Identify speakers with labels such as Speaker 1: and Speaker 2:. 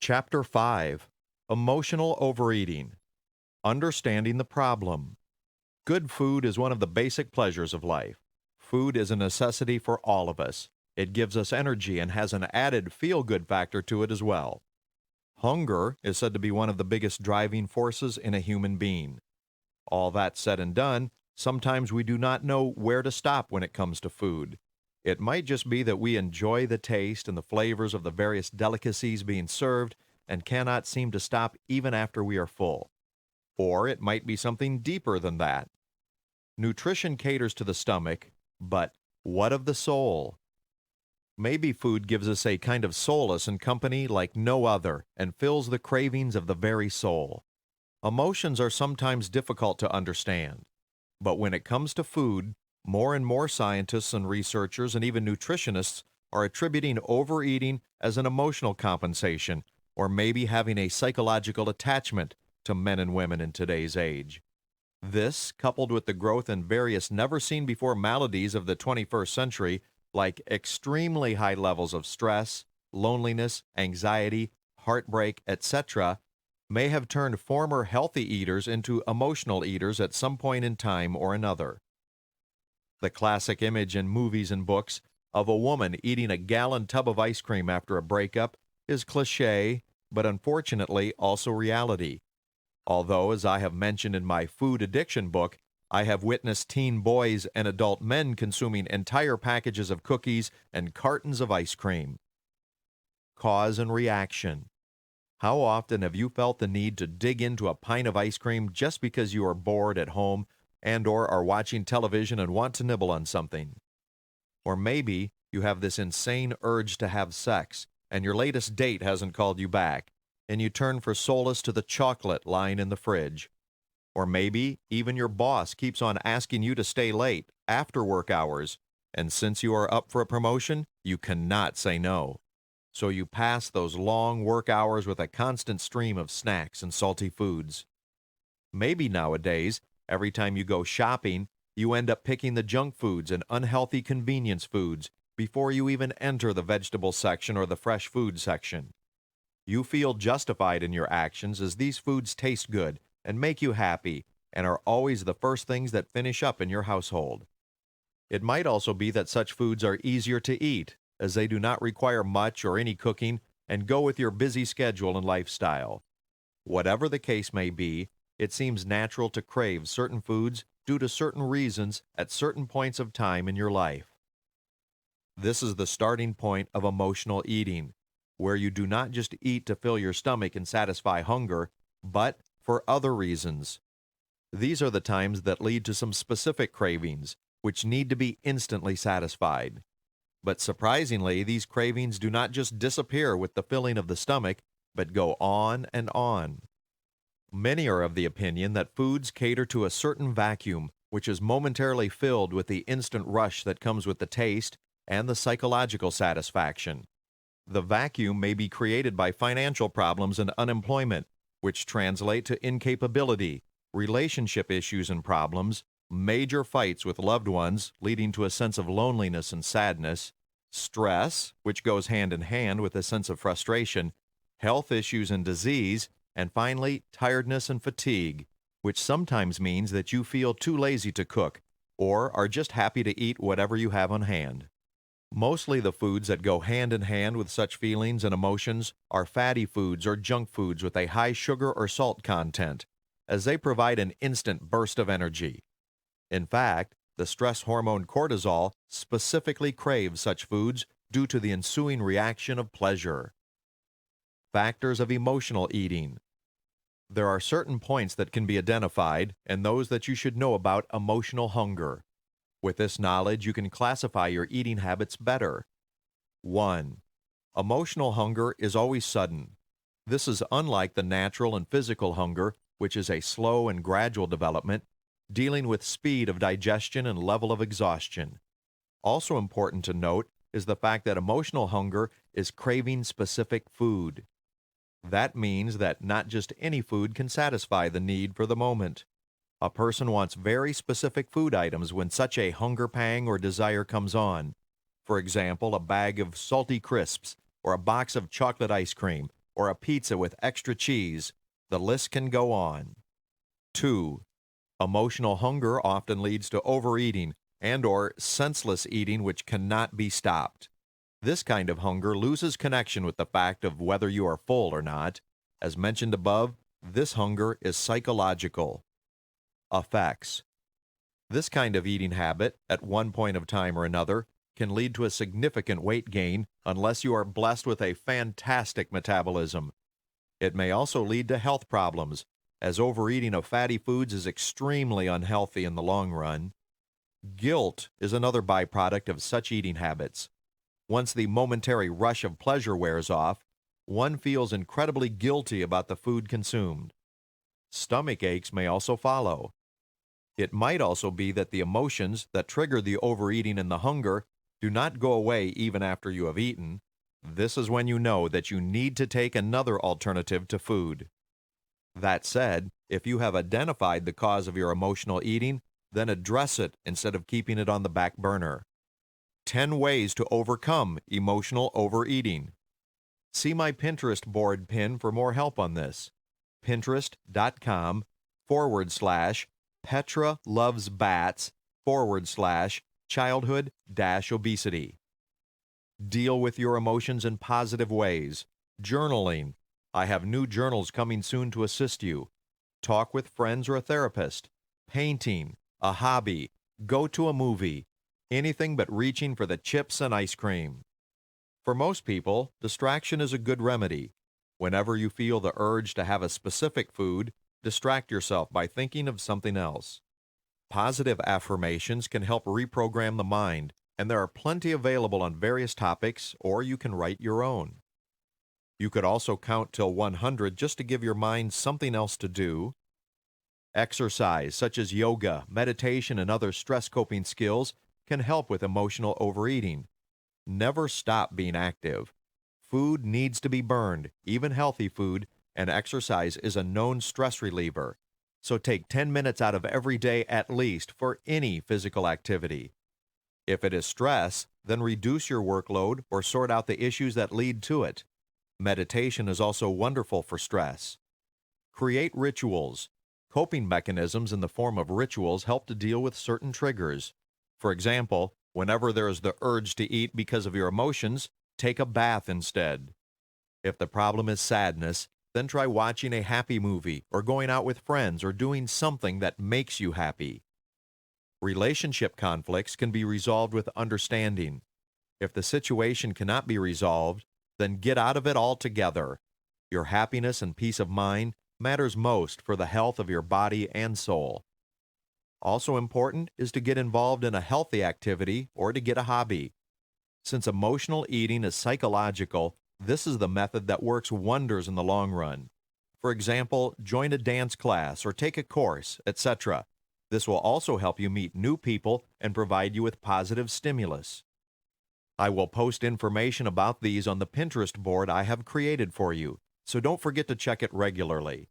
Speaker 1: Chapter 5, Emotional Overeating. Understanding the Problem. Good food is one of the basic pleasures of life. Food is a necessity for all of us. It gives us energy and has an added feel-good factor to it as well. Hunger is said to be one of the biggest driving forces in a human being. All that said and done, sometimes we do not know where to stop when it comes to food. It might just be that we enjoy the taste and the flavors of the various delicacies being served and cannot seem to stop even after we are full. Or it might be something deeper than that. Nutrition caters to the stomach, but what of the soul? Maybe food gives us a kind of solace and company like no other and fills the cravings of the very soul. Emotions are sometimes difficult to understand, but when it comes to food, more and more scientists and researchers and even nutritionists are attributing overeating as an emotional compensation or maybe having a psychological attachment to men and women in today's age. This, coupled with the growth in various never-seen-before maladies of the 21st century, like extremely high levels of stress, loneliness, anxiety, heartbreak, etc., may have turned former healthy eaters into emotional eaters at some point in time or another. The classic image in movies and books of a woman eating a gallon tub of ice cream after a breakup is cliché, but unfortunately also reality. Although, as I have mentioned in my food addiction book, I have witnessed teen boys and adult men consuming entire packages of cookies and cartons of ice cream. Cause and reaction. How often have you felt the need to dig into a pint of ice cream just because you are bored at home and/or are watching television and want to nibble on something? Or maybe you have this insane urge to have sex, and your latest date hasn't called you back, and you turn for solace to the chocolate lying in the fridge. Or maybe even your boss keeps on asking you to stay late after work hours, and since you are up for a promotion, you cannot say no. So you pass those long work hours with a constant stream of snacks and salty foods. Maybe nowadays, every time you go shopping, you end up picking the junk foods and unhealthy convenience foods before you even enter the vegetable section or the fresh food section. You feel justified in your actions as these foods taste good and make you happy and are always the first things that finish up in your household. It might also be that such foods are easier to eat, as they do not require much or any cooking and go with your busy schedule and lifestyle. Whatever the case may be, it seems natural to crave certain foods due to certain reasons at certain points of time in your life. This is the starting point of emotional eating, where you do not just eat to fill your stomach and satisfy hunger, but for other reasons. These are the times that lead to some specific cravings, which need to be instantly satisfied. But surprisingly, these cravings do not just disappear with the filling of the stomach, but go on and on. Many are of the opinion that foods cater to a certain vacuum, which is momentarily filled with the instant rush that comes with the taste and the psychological satisfaction. The vacuum may be created by financial problems and unemployment, which translate to incapability, relationship issues and problems, major fights with loved ones leading to a sense of loneliness and sadness, stress, which goes hand in hand with a sense of frustration, health issues and disease, and finally, tiredness and fatigue, which sometimes means that you feel too lazy to cook or are just happy to eat whatever you have on hand. Mostly the foods that go hand in hand with such feelings and emotions are fatty foods or junk foods with a high sugar or salt content, as they provide an instant burst of energy. In fact, the stress hormone cortisol specifically craves such foods due to the ensuing reaction of pleasure. Factors of emotional eating. There are certain points that can be identified and those that you should know about emotional hunger. With this knowledge, you can classify your eating habits better. 1. Emotional hunger is always sudden. This is unlike the natural and physical hunger, which is a slow and gradual development, dealing with speed of digestion and level of exhaustion. Also important to note is the fact that emotional hunger is craving specific food. That means that not just any food can satisfy the need for the moment. A person wants very specific food items when such a hunger pang or desire comes on. For example, a bag of salty crisps or a box of chocolate ice cream or a pizza with extra cheese. The list can go on. 2. Emotional hunger often leads to overeating and/or senseless eating which cannot be stopped. This kind of hunger loses connection with the fact of whether you are full or not. As mentioned above, this hunger is psychological. Effects. This kind of eating habit, at one point of time or another, can lead to a significant weight gain unless you are blessed with a fantastic metabolism. It may also lead to health problems, as overeating of fatty foods is extremely unhealthy in the long run. Guilt is another byproduct of such eating habits. Once the momentary rush of pleasure wears off, one feels incredibly guilty about the food consumed. Stomach aches may also follow. It might also be that the emotions that trigger the overeating and the hunger do not go away even after you have eaten. This is when you know that you need to take another alternative to food. That said, if you have identified the cause of your emotional eating, then address it instead of keeping it on the back burner. 10 ways to overcome emotional overeating. See my Pinterest board pin for more help on this. Pinterest.com/Petra loves bats/childhood-obesity. Deal with your emotions in positive ways. Journaling. I have new journals coming soon to assist you. Talk with friends or a therapist. Painting, a hobby, go to a movie. Anything but reaching for the chips and ice cream. For most people, distraction is a good remedy. Whenever you feel the urge to have a specific food, distract yourself by thinking of something else. Positive affirmations can help reprogram the mind, and there are plenty available on various topics, or you can write your own. You could also count till 100 just to give your mind something else to do. Exercise, such as yoga, meditation, and other stress coping skills, can help with emotional overeating. Never stop being active. Food needs to be burned, even healthy food, and exercise is a known stress reliever. So take 10 minutes out of every day at least for any physical activity. If it is stress, then reduce your workload or sort out the issues that lead to it. Meditation is also wonderful for stress. Create rituals. Coping mechanisms in the form of rituals help to deal with certain triggers. For example, whenever there is the urge to eat because of your emotions, take a bath instead. If the problem is sadness, then try watching a happy movie or going out with friends or doing something that makes you happy. Relationship conflicts can be resolved with understanding. If the situation cannot be resolved, then get out of it altogether. Your happiness and peace of mind matters most for the health of your body and soul. Also important is to get involved in a healthy activity or to get a hobby. Since emotional eating is psychological, this is the method that works wonders in the long run. For example, join a dance class or take a course, etc. This will also help you meet new people and provide you with positive stimulus. I will post information about these on the Pinterest board I have created for you, so don't forget to check it regularly.